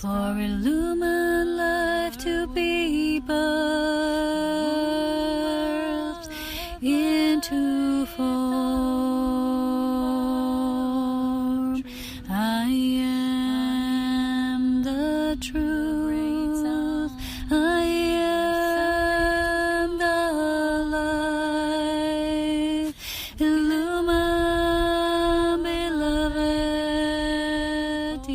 for illumined life to be birthed into form. I am the truth. I am the light. Illumine, beloved divine.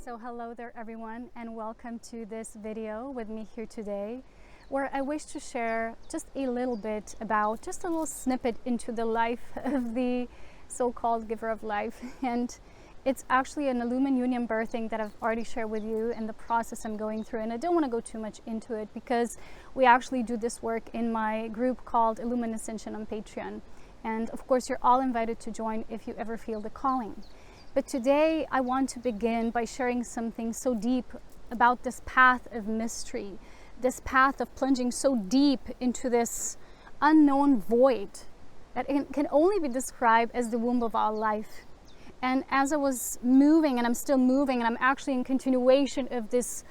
So hello there everyone, and welcome to this video with me here today, where I wish to share just a little bit about, just a little snippet into the life of the so-called giver of life. And it's actually an Illumined Union birthing that I've already shared with you and the process I'm going through. And I don't want to go too much into it because we actually do this work in my group called Illumined Ascension on Patreon. And of course, you're all invited to join if you ever feel the calling. But today I want to begin by sharing something so deep about this path of mystery, this path of plunging so deep into this unknown void that can only be described as the womb of our life. And as I was moving, and I'm still moving, and I'm actually in continuation of this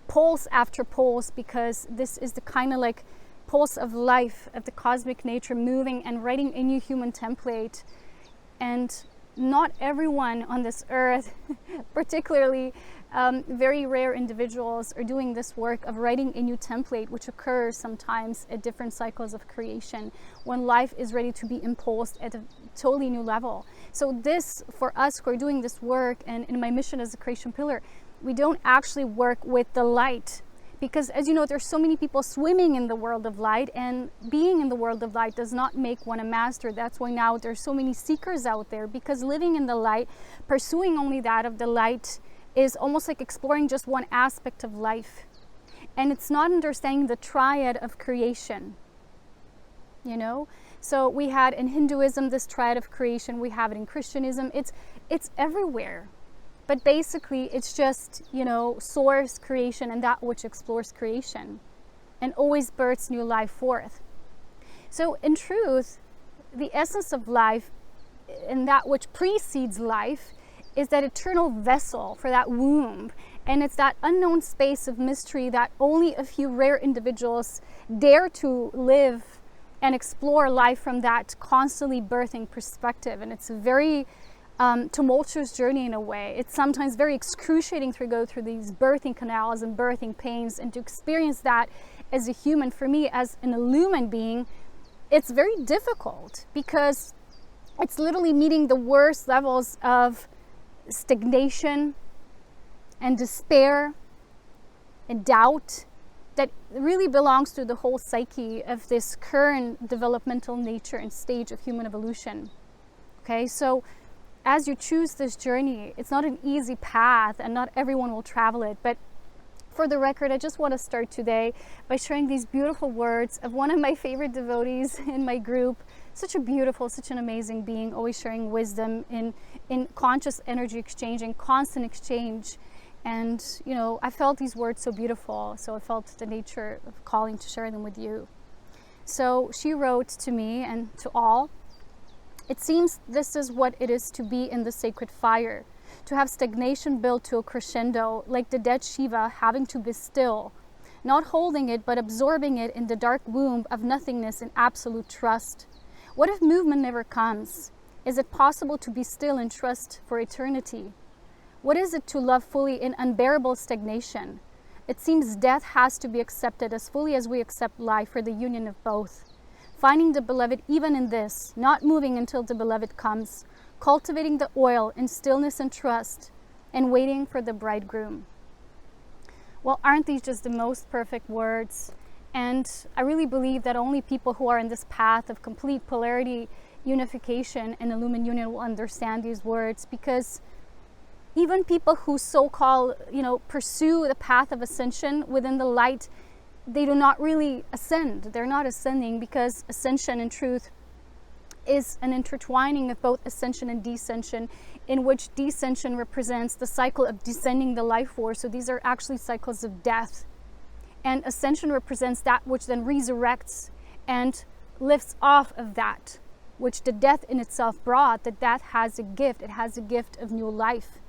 pulse after pulse, because this is the kind of like pulse of life, of the cosmic nature moving and writing a new human template. And not everyone on this earth, particularly very rare individuals, are doing this work of writing a new template, which occurs sometimes at different cycles of creation when life is ready to be impulsed at a totally new level. So this, for us who are doing this work, and in my mission as a creation pillar, we don't actually work with the light. Because as you know, there's so many people swimming in the world of light, and being in the world of light does not make one a master. That's why now there's so many seekers out there, because living in the light, pursuing only that of the light, is almost like exploring just one aspect of life. And it's not understanding the triad of creation, you know? So we had in Hinduism this triad of creation, we have it in Christianism, it's everywhere. But basically, it's just, you know, source, creation, and that which explores creation and always births new life forth. So in truth, the essence of life and that which precedes life is that eternal vessel for that womb. And it's that unknown space of mystery that only a few rare individuals dare to live and explore life from that constantly birthing perspective. And it's a very tumultuous journey in a way. It's sometimes very excruciating to go through these birthing canals and birthing pains, and to experience that as a human, for me as an illumined being, it's very difficult, because it's literally meeting the worst levels of stagnation and despair and doubt that really belongs to the whole psyche of this current developmental nature and stage of human evolution. Okay, so as you choose this journey, it's not an easy path, and not everyone will travel it. But for the record, I just want to start today by sharing these beautiful words of one of my favorite devotees in my group. Such a beautiful, such an amazing being, always sharing wisdom in conscious energy exchange and constant exchange. And, you know, I felt these words so beautiful, so I felt the nature of calling to share them with you. So she wrote to me and to all, "It seems this is what it is to be in the sacred fire, to have stagnation built to a crescendo, like the dead Shiva having to be still, not holding it but absorbing it in the dark womb of nothingness in absolute trust. What if movement never comes? Is it possible to be still and trust for eternity? What is it to love fully in unbearable stagnation? It seems death has to be accepted as fully as we accept life for the union of both. Finding the beloved even in this, not moving until the beloved comes, cultivating the oil in stillness and trust, and waiting for the bridegroom." Well, aren't these just the most perfect words? And I really believe that only people who are in this path of complete polarity, unification, and illumined union will understand these words, because even people who so-called, you know, pursue the path of ascension within the light, they do not really ascend. They're not ascending, because ascension in truth is an intertwining of both ascension and descension, in which descension represents the cycle of descending the life force. So these are actually cycles of death. And ascension represents that which then resurrects and lifts off of that which the death in itself brought, that has a gift. It has a gift of new life.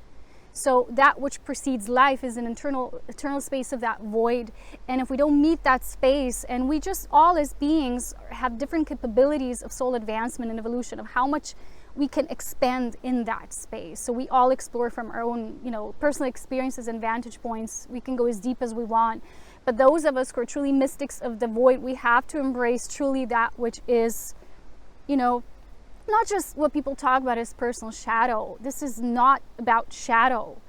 So that which precedes life is an eternal space of that void. And if we don't meet that space, and we just all as beings have different capabilities of soul advancement and evolution, of how much we can expand in that space. So we all explore from our own, personal experiences and vantage points. We can go as deep as we want. But those of us who are truly mystics of the void, we have to embrace truly that which is, not just what people talk about as personal shadow. This is not about shadow.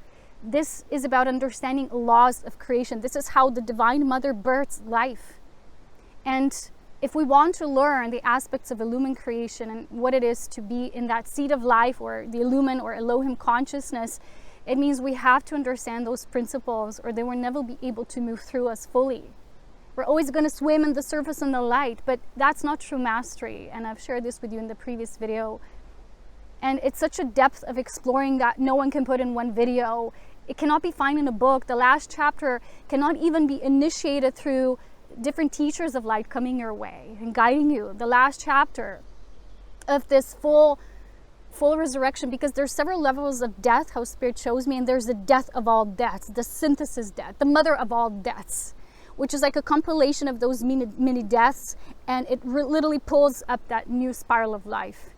This is about understanding laws of creation. This is how the Divine Mother births life. And if we want to learn the aspects of illumined creation and what it is to be in that seat of life, or the illumined or Elohim consciousness, it means we have to understand those principles, or they will never be able to move through us fully. We're always going to swim in the surface and the light, but that's not true mastery. And I've shared this with you in the previous video. And it's such a depth of exploring that no one can put in one video. It cannot be found in a book. The last chapter cannot even be initiated through different teachers of light coming your way and guiding you. The last chapter of this full resurrection, because there's several levels of death, how Spirit shows me, and there's the death of all deaths, the synthesis death, the mother of all deaths, which is like a compilation of those mini deaths, and it literally pulls up that new spiral of life.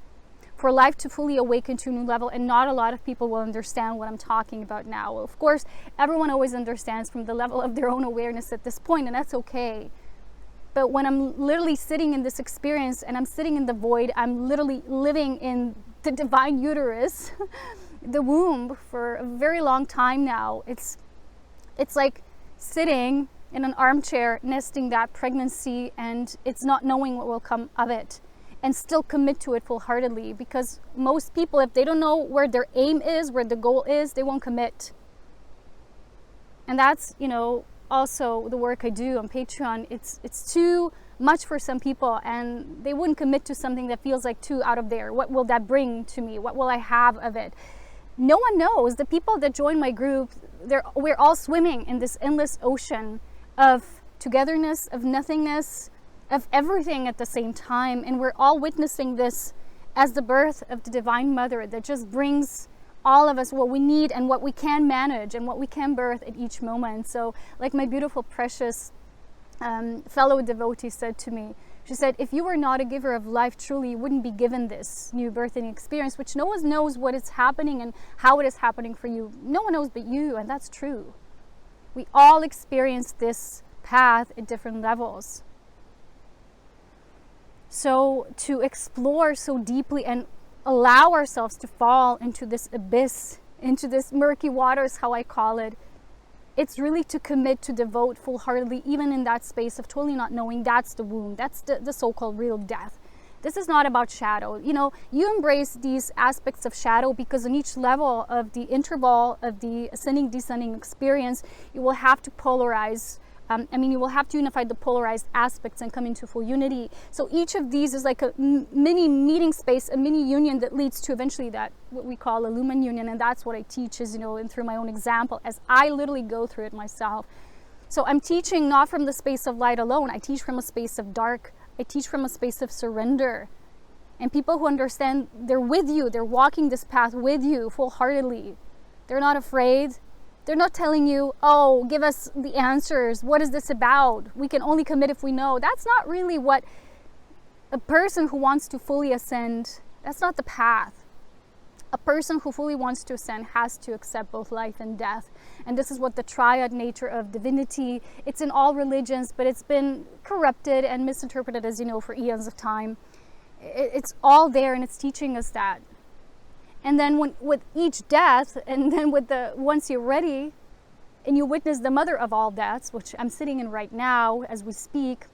For life to fully awaken to a new level, and not a lot of people will understand what I'm talking about now. Well, of course, everyone always understands from the level of their own awareness at this point, and that's okay. But when I'm literally sitting in this experience, and I'm sitting in the void, I'm literally living in the divine uterus, the womb, for a very long time now. It's like sitting in an armchair, nesting that pregnancy, and it's not knowing what will come of it, and still commit to it full-heartedly. Because most people, if they don't know where their aim is, where the goal is, they won't commit. And that's, also the work I do on Patreon. It's too much for some people, and they wouldn't commit to something that feels like too out of there. What will that bring to me? What will I have of it? No one knows. The people that join my group, we're all swimming in this endless ocean of togetherness, of nothingness, of everything at the same time. And we're all witnessing this as the birth of the Divine Mother that just brings all of us what we need and what we can manage and what we can birth at each moment. So like my beautiful, precious fellow devotee said to me, she said, if you were not a giver of life, truly, you wouldn't be given this new birthing experience, which no one knows what is happening and how it is happening for you. No one knows but you, and that's true. We all experience this path at different levels. So to explore so deeply and allow ourselves to fall into this abyss, into this murky waters, how I call it, it's really to commit to devote full-heartedly, even in that space of totally not knowing. That's the womb. That's the so-called real death. This is not about shadow. You embrace these aspects of shadow because on each level of the interval of the ascending, descending experience, you will have to polarize. You will have to unify the polarized aspects and come into full unity. So each of these is like a mini meeting space, a mini union that leads to eventually that what we call a lumen union. And that's what I teach is, and through my own example, as I literally go through it myself. So I'm teaching not from the space of light alone. I teach from a space of dark. I teach from a space of surrender. And people who understand, they're with you. They're walking this path with you full-heartedly. They're not afraid. They're not telling you, oh, give us the answers. What is this about? We can only commit if we know. That's not really what a person who wants to fully ascend, that's not the path. A person who fully wants to ascend has to accept both life and death. And this is what the triad nature of divinity, it's in all religions, but it's been corrupted and misinterpreted, as you know, for eons of time. It's all there, and it's teaching us that. And then with each death, and then once you're ready, and you witness the mother of all deaths, which I'm sitting in right now as we speak,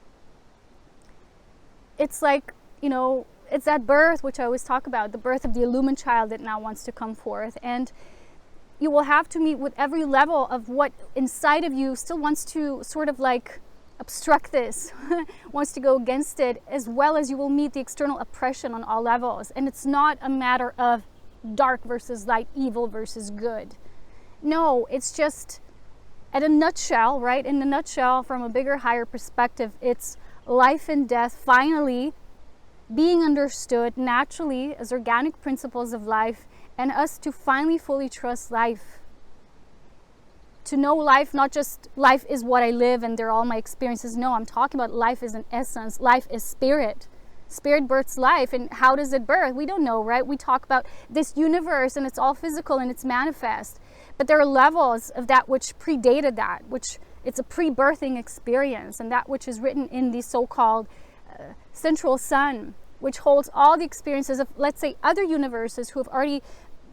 it's like, it's that birth, which I always talk about, the birth of the illumined child that now wants to come forth. And you will have to meet with every level of what inside of you still wants to sort of like obstruct this, wants to go against it, as well as you will meet the external oppression on all levels. And it's not a matter of dark versus light, evil versus good. No, it's just, at a nutshell, right? In a nutshell, from a bigger, higher perspective, it's life and death finally being understood naturally as organic principles of life, and us to finally fully trust life. To know life, not just life is what I live and they're all my experiences. No, I'm talking about life is an essence. Life is spirit. Spirit births life. And how does it birth? We don't know, right? We talk about this universe and it's all physical and it's manifest. But there are levels of that which predated that, which it's a pre-birthing experience, and that which is written in the so-called central sun, which holds all the experiences of, let's say, other universes who have already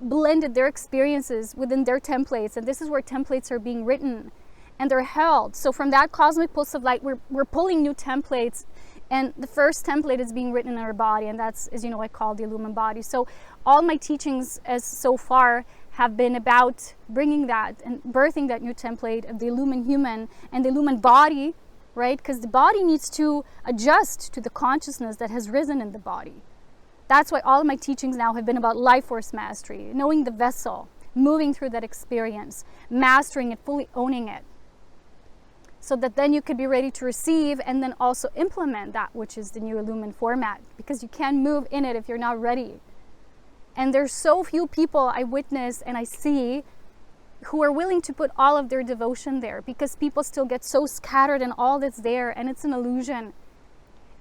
blended their experiences within their templates. And this is where templates are being written and they're held. So from that cosmic pulse of light, we're pulling new templates. And the first template is being written in our body, and that's, as you know, I call the illumined body. So all my teachings as so far have been about bringing that and birthing that new template of the illumined human and the illumined body, right? Because the body needs to adjust to the consciousness that has risen in the body. That's why all of my teachings now have been about life force mastery, knowing the vessel, moving through that experience, mastering it, fully owning it, so that then you could be ready to receive and then also implement that which is the new illumined format, because you can't move in it if you're not ready. And there's so few people I witness and I see who are willing to put all of their devotion there, because people still get so scattered in all that's there, and it's an illusion.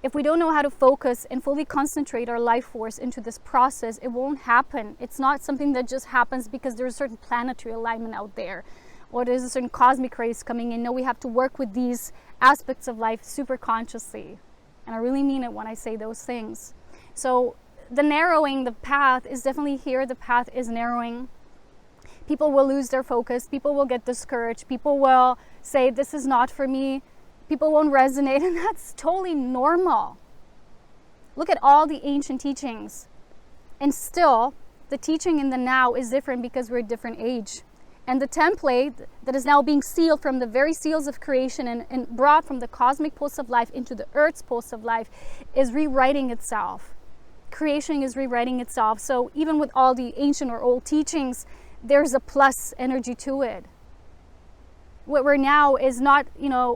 If we don't know how to focus and fully concentrate our life force into this process, it won't happen. It's not something that just happens because there's a certain planetary alignment out there, or there's a certain cosmic rays coming in. No, we have to work with these aspects of life super consciously. And I really mean it when I say those things. So the narrowing, the path is definitely here. The path is narrowing. People will lose their focus. People will get discouraged. People will say, this is not for me. People won't resonate, and that's totally normal. Look at all the ancient teachings. And still, the teaching in the now is different because we're a different age. And the template that is now being sealed from the very seals of creation and brought from the cosmic pulse of life into the earth's pulse of life is rewriting itself. Creation is rewriting itself. So even with all the ancient or old teachings, there's a plus energy to it. What we're now is not,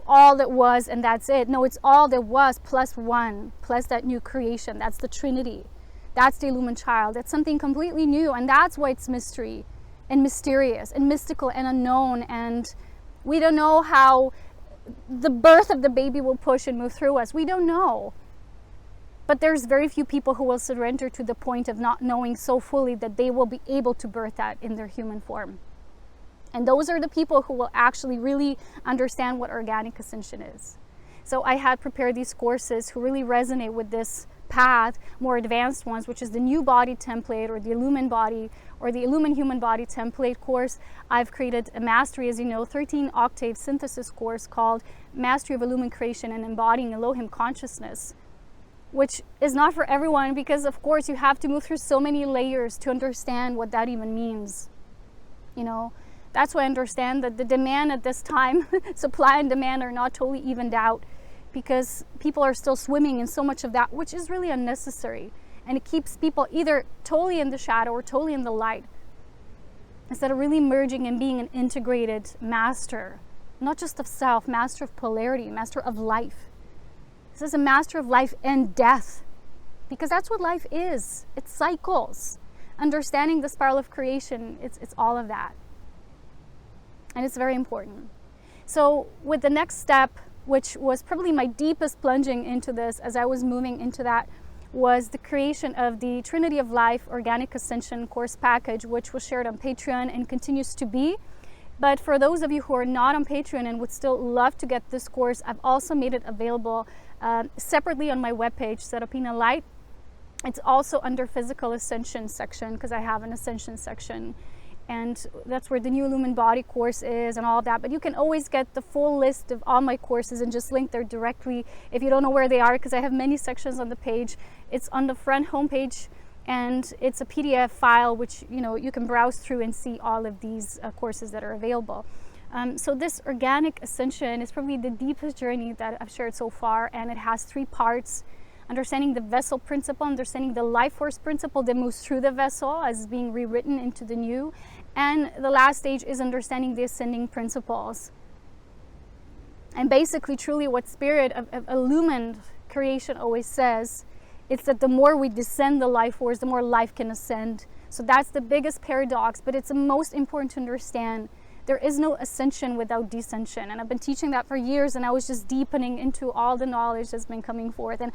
all that was and that's it. No, it's all that was plus one, plus that new creation. That's the Trinity. That's the illumined child. That's something completely new. And that's why it's mystery and mysterious and mystical and unknown. And we don't know how the birth of the baby will push and move through us. We don't know. But there's very few people who will surrender to the point of not knowing so fully that they will be able to birth that in their human form. And those are the people who will actually really understand what organic ascension is. So I had prepared these courses who really resonate with this path, more advanced ones, which is the new body template, or the illumined body, or the illumined human body template course. I've created a mastery, as you know, 13-octave synthesis course called Mastery of Illumined Creation and Embodying Elohim Consciousness, which is not for everyone, because of course you have to move through so many layers to understand what that even means. That's why I understand that the demand at this time, supply and demand, are not totally evened out, because people are still swimming in so much of that, which is really unnecessary. And it keeps people either totally in the shadow or totally in the light, instead of really merging and being an integrated master, not just of self, master of polarity, master of life. This is a master of life and death, because that's what life is. It's cycles. Understanding the spiral of creation, it's all of that. And it's very important. So with the next step, which was probably my deepest plunging into this as I was moving into that, was the creation of the Trinity of Life Organic Ascension course package, which was shared on Patreon and continues to be. But for those of you who are not on Patreon and would still love to get this course, I've also made it available separately on my webpage, Serapina Light. It's also under Physical Ascension section, because I have an Ascension section. And that's where the new illumined body course is and all that. But you can always get the full list of all my courses and just link there directly if you don't know where they are, because I have many sections on the page. It's on the front homepage, and it's a PDF file which you can browse through and see all of these courses that are available. So this organic ascension is probably the deepest journey that I've shared so far, and it has 3 parts. Understanding the vessel principle, understanding the life force principle that moves through the vessel as being rewritten into the new. And the last stage is understanding the ascending principles. And basically, truly what spirit of illumined creation always says It's that the more we descend the life force, the more life can ascend. So that's the biggest paradox, but it's the most important to understand. There is no ascension without descension. And I've been teaching that for years, and I was just deepening into all the knowledge that's been coming forth. And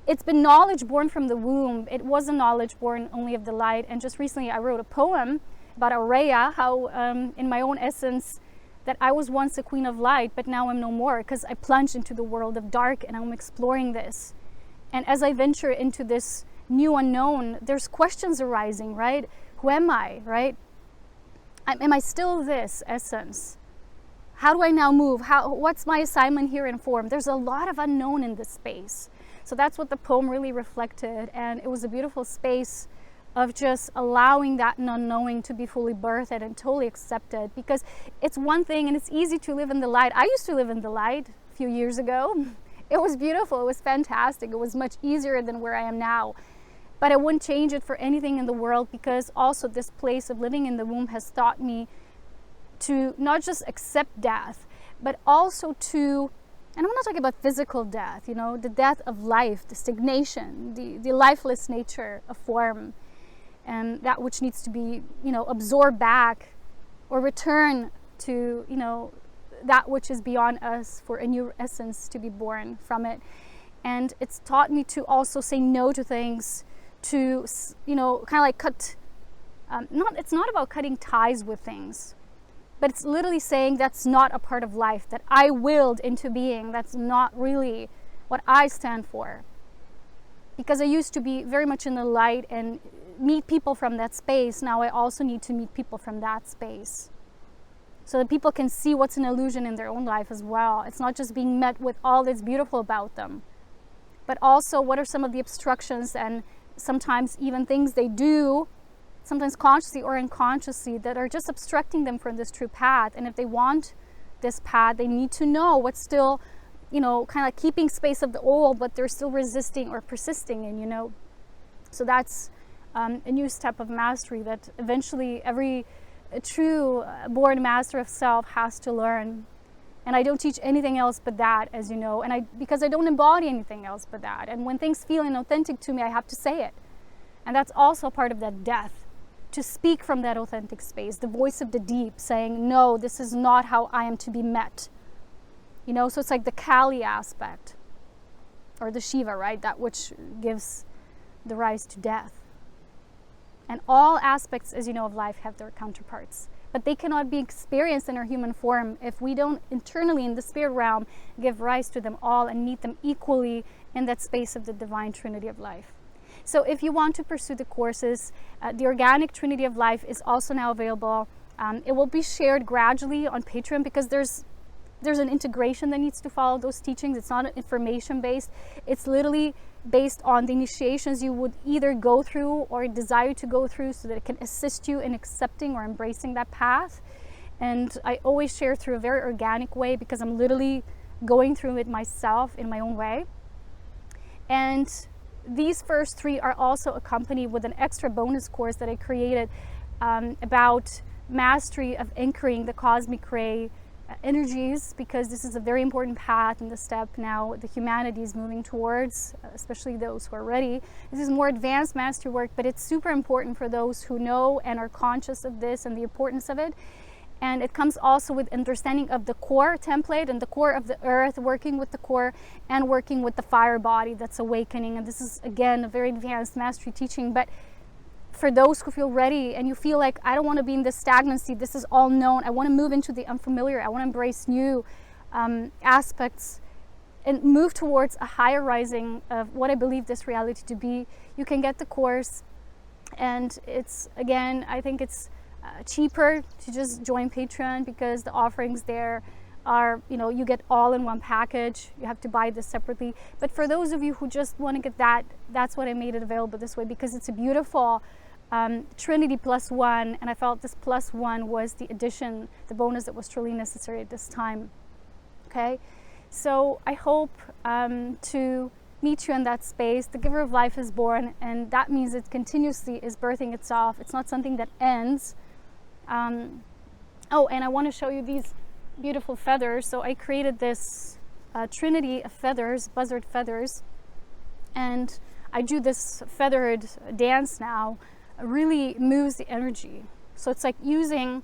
it's been knowledge born from the womb. It wasn't knowledge born only of the light. And just recently I wrote a poem about Aurea, how in my own essence, that I was once a queen of light, but now I'm no more, because I plunged into the world of dark and I'm exploring this. And as I venture into this new unknown, there's questions arising, right? Who am I, right? Am I still this essence? How do I now move? What's my assignment here in form? There's a lot of unknown in this space. So that's what the poem really reflected. And it was a beautiful space of just allowing that unknowing to be fully birthed and totally accepted. Because it's one thing, and it's easy to live in the light. I used to live in the light a few years ago. It was beautiful. It was fantastic. It was much easier than where I am now. But I wouldn't change it for anything in the world, because also this place of living in the womb has taught me to not just accept death, but also to, and I'm not talking about physical death, you know, the death of life, the stagnation, the lifeless nature of form, and that which needs to be, you know, absorbed back or return to, you know, that which is beyond us, for a new essence to be born from it. And it's taught me to also say no to things, to, you know, kind of like cut, it's not about cutting ties with things, but it's literally saying that's not a part of life that I willed into being. That's not really what I stand for. Because I used to be very much in the light and meet people from that space. Now I also need to meet people from that space, so that people can see what's an illusion in their own life as well. It's not just being met with all that's beautiful about them, but also what are some of the obstructions and sometimes even things they do, sometimes consciously or unconsciously, that are just obstructing them from this true path. And if they want this path, they need to know what's still, you know, kind of keeping space of the old, but they're still resisting or persisting in, you know. So that's a new step of mastery that eventually every true born master of self has to learn. And I don't teach anything else but that, as you know, and because I don't embody anything else but that. And when things feel inauthentic to me, I have to say it. And that's also part of that death, to speak from that authentic space, the voice of the deep saying, no, this is not how I am to be met. You know, so it's like the Kali aspect, or the Shiva, right? That which gives the rise to death. And all aspects, as you know, of life have their counterparts. But they cannot be experienced in our human form if we don't internally in the spirit realm give rise to them all and meet them equally in that space of the divine trinity of life. So if you want to pursue the courses, the Organic Trinity of Life is also now available. It will be shared gradually on Patreon, because there's an integration that needs to follow those teachings. It's not information based. It's literally based on the initiations you would either go through or desire to go through, so that it can assist you in accepting or embracing that path. And I always share through a very organic way, because I'm literally going through it myself in my own way. And these first three are also accompanied with an extra bonus course that I created about mastery of anchoring the cosmic ray energies, because this is a very important path and the step now the humanity is moving towards, especially those who are ready. This is more advanced mastery work, but it's super important for those who know and are conscious of this and the importance of it. And it comes also with understanding of the core template and the core of the earth, working with the core and working with the fire body that's awakening. And this is, again, a very advanced mastery teaching. But for those who feel ready and you feel like, I don't want to be in this stagnancy, this is all known, I want to move into the unfamiliar, I want to embrace new aspects and move towards a higher rising of what I believe this reality to be, you can get the course. And it's, again, I think it's cheaper to just join Patreon, because the offerings there are, you know, you get all in one package. You have to buy this separately. But for those of you who just want to get that, that's what I made it available this way, because it's a beautiful Trinity +1, and I felt this +1 was the addition, the bonus that was truly necessary at this time. Okay, so I hope to meet you in that space. The giver of life is born, and that means it continuously is birthing itself. It's not something that ends. Oh, and I want to show you these beautiful feathers. So I created this trinity of feathers, buzzard feathers, and I do this feathered dance now, really moves the energy. So it's like using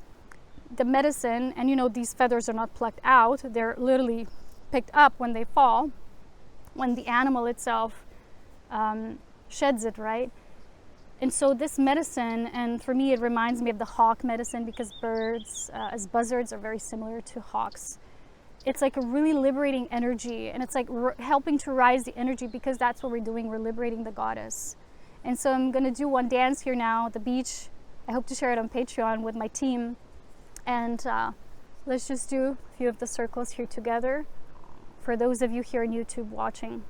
the medicine, and you know, these feathers are not plucked out, they're literally picked up when they fall, when the animal itself sheds it, right? And so this medicine, and for me it reminds me of the hawk medicine, because birds as buzzards are very similar to hawks. It's like a really liberating energy, and it's like helping to rise the energy, because that's what we're doing, we're liberating the goddess. And so I'm going to do one dance here now at the beach. I hope to share it on Patreon with my team. And let's just do a few of the circles here together for those of you here on YouTube watching.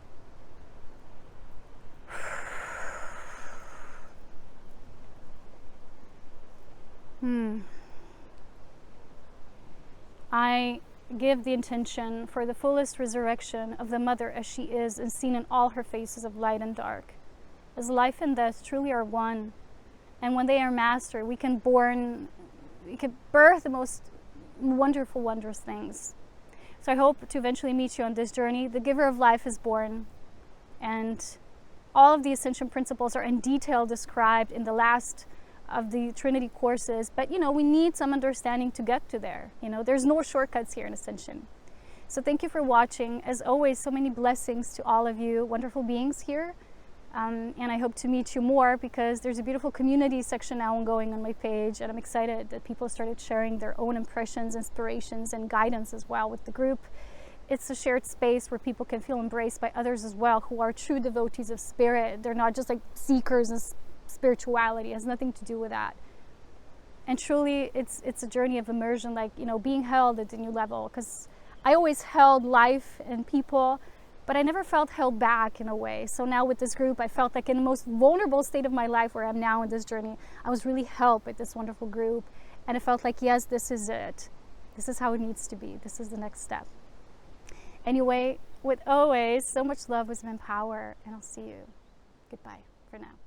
I give the intention for the fullest resurrection of the Mother as she is, and seen in all her faces of light and dark, as life and death truly are one. And when they are mastered, we can birth the most wonderful, wondrous things. So I hope to eventually meet you on this journey. The giver of life is born, and all of the ascension principles are in detail described in the last of the Trinity courses. But you know, we need some understanding to get to there. You know, there's no shortcuts here in ascension. So thank you for watching. As always, so many blessings to all of you wonderful beings here. And I hope to meet you more, because there's a beautiful community section now ongoing on my page, and I'm excited that people started sharing their own impressions, inspirations, and guidance as well with the group. It's a shared space where people can feel embraced by others as well, who are true devotees of spirit. They're not just like seekers and spirituality. It has nothing to do with that. And truly, it's a journey of immersion, like, you know, being held at a new level, because I always held life and people, but I never felt held back in a way. So now with this group, I felt like in the most vulnerable state of my life, where I'm now in this journey, I was really helped with this wonderful group. And it felt like, yes, this is it. This is how it needs to be. This is the next step. Anyway, with always so much love, wisdom, and power, and I'll see you. Goodbye for now.